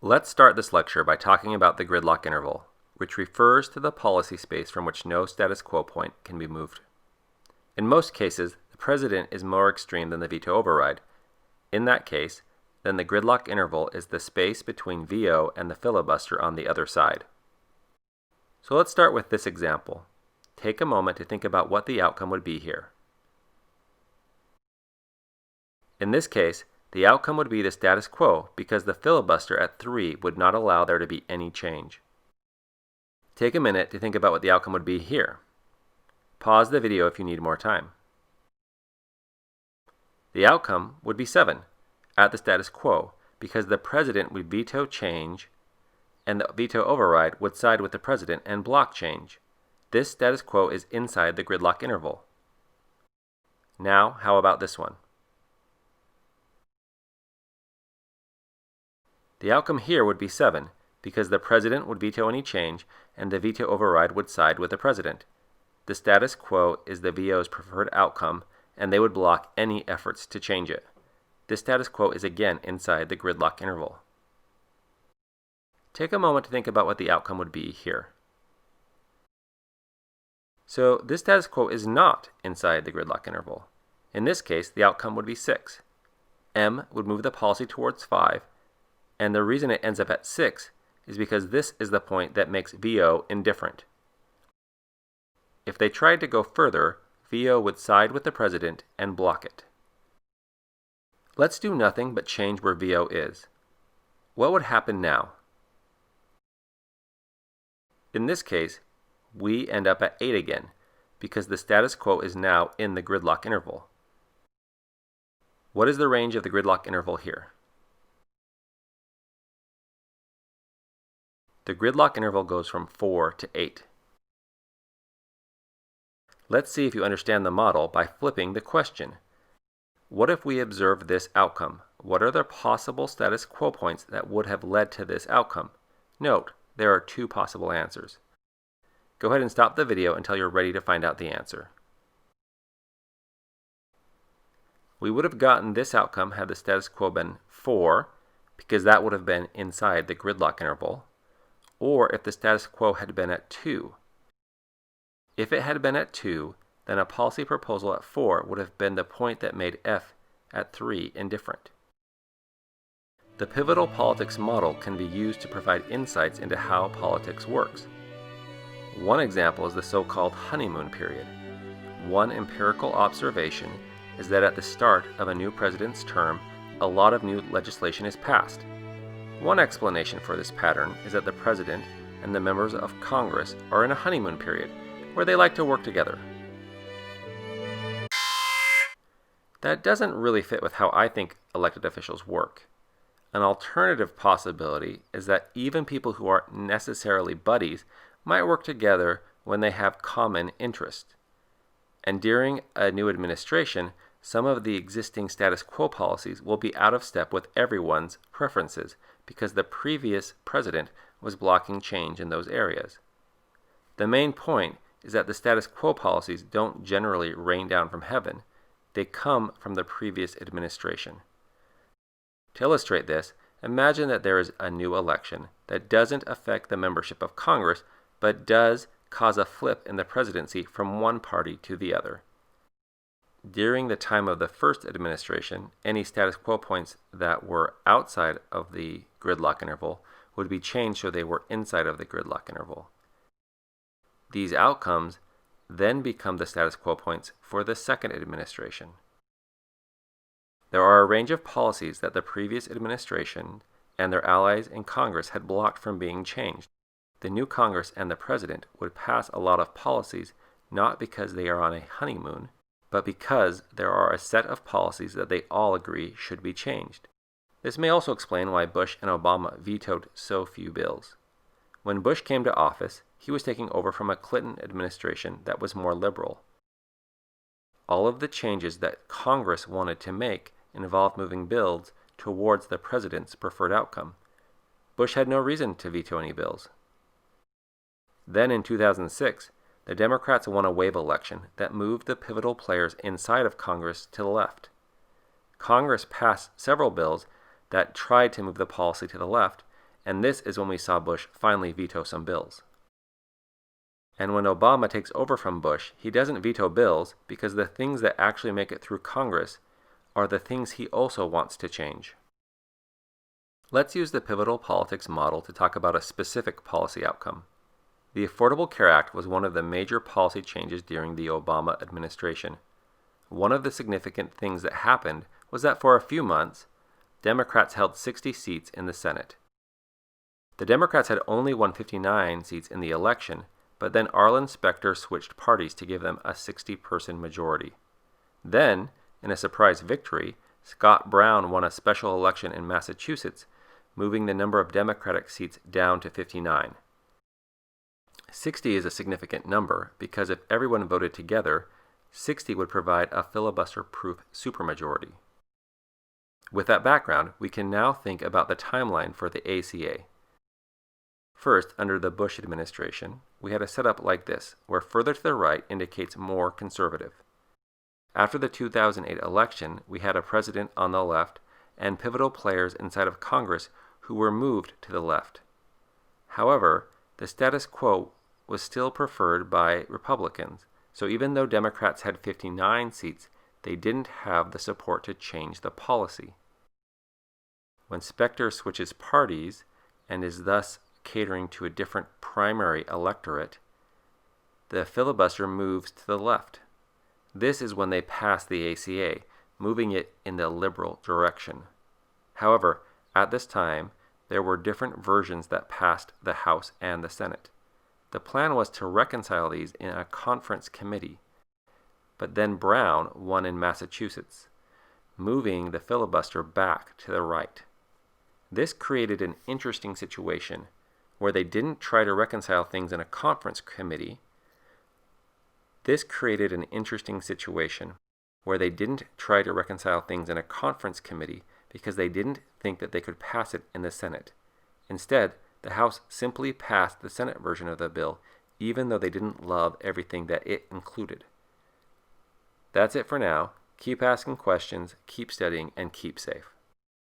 Let's start this lecture by talking about the gridlock interval, which refers to the policy space from which no status quo point can be moved. In most cases, the president is more extreme than the veto override. In that case, then the gridlock interval is the space between VO and the filibuster on the other side. So let's start with this example. Take a moment to think about what the outcome would be here. In this case, the outcome would be the status quo because the filibuster at 3 would not allow there to be any change. Take a minute to think about what the outcome would be here. Pause the video if you need more time. The outcome would be 7 at the status quo because the president would veto change and the veto override would side with the president and block change. This status quo is inside the gridlock interval. Now, how about this one? The outcome here would be 7, because the president would veto any change and the veto override would side with the president. The status quo is the VO's preferred outcome, and they would block any efforts to change it. This status quo is again inside the gridlock interval. Take a moment to think about what the outcome would be here. So this status quo is not inside the gridlock interval. In this case, the outcome would be 6. M would move the policy towards 5, and the reason it ends up at 6 is because this is the point that makes VO indifferent. If they tried to go further, VO would side with the president and block it. Let's do nothing but change where VO is. What would happen now? In this case, we end up at 8 again, because the status quo is now in the gridlock interval. What is the range of the gridlock interval here? The gridlock interval goes from 4 to 8. Let's see if you understand the model by flipping the question. What if we observe this outcome? What are the possible status quo points that would have led to this outcome? Note, there are 2 possible answers. Go ahead and stop the video until you're ready to find out the answer. We would have gotten this outcome had the status quo been 4, because that would have been inside the gridlock interval, or if the status quo had been at 2. If it had been at 2, then a policy proposal at 4 would have been the point that made F at 3 indifferent. The pivotal politics model can be used to provide insights into how politics works. One example is the so-called honeymoon period. One empirical observation is that at the start of a new president's term, a lot of new legislation is passed. One explanation for this pattern is that the president and the members of Congress are in a honeymoon period where they like to work together. That doesn't really fit with how I think elected officials work. An alternative possibility is that even people who aren't necessarily buddies might work together when they have common interests. And during a new administration, some of the existing status quo policies will be out of step with everyone's preferences because the previous president was blocking change in those areas. The main point is that the status quo policies don't generally rain down from heaven. They come from the previous administration. To illustrate this, imagine that there is a new election that doesn't affect the membership of Congress, but does cause a flip in the presidency from one party to the other. During the time of the first administration, any status quo points that were outside of the gridlock interval would be changed so they were inside of the gridlock interval. These outcomes then become the status quo points for the second administration. There are a range of policies that the previous administration and their allies in Congress had blocked from being changed. The new Congress and the president would pass a lot of policies not because they are on a honeymoon, but because there are a set of policies that they all agree should be changed. This may also explain why Bush and Obama vetoed so few bills. When Bush came to office, he was taking over from a Clinton administration that was more liberal. All of the changes that Congress wanted to make involved moving bills towards the president's preferred outcome. Bush had no reason to veto any bills. Then in 2006, the Democrats won a wave election that moved the pivotal players inside of Congress to the left. Congress passed several bills that tried to move the policy to the left, and this is when we saw Bush finally veto some bills. And when Obama takes over from Bush, he doesn't veto bills because the things that actually make it through Congress are the things he also wants to change. Let's use the pivotal politics model to talk about a specific policy outcome. The Affordable Care Act was one of the major policy changes during the Obama administration. One of the significant things that happened was that for a few months, Democrats held 60 seats in the Senate. The Democrats had only won 59 seats in the election, but then Arlen Specter switched parties to give them a 60-person majority. Then, in a surprise victory, Scott Brown won a special election in Massachusetts, moving the number of Democratic seats down to 59. 60 is a significant number because if everyone voted together, 60 would provide a filibuster-proof supermajority. With that background, we can now think about the timeline for the ACA. First, under the Bush administration, we had a setup like this, where further to the right indicates more conservative. After the 2008 election, we had a president on the left and pivotal players inside of Congress who were moved to the left. However, the status quo was still preferred by Republicans, so even though Democrats had 59 seats, they didn't have the support to change the policy. When Specter switches parties and is thus catering to a different primary electorate, the filibuster moves to the left. This is when they pass the ACA, moving it in the liberal direction. However, at this time, there were different versions that passed the House and the Senate. The plan was to reconcile these in a conference committee, but then Brown won in Massachusetts, moving the filibuster back to the right. This created an interesting situation where they didn't try to reconcile things in a conference committee. Because they didn't think that they could pass it in the Senate. Instead, the House simply passed the Senate version of the bill, even though they didn't love everything that it included. That's it for now. Keep asking questions, keep studying, and keep safe.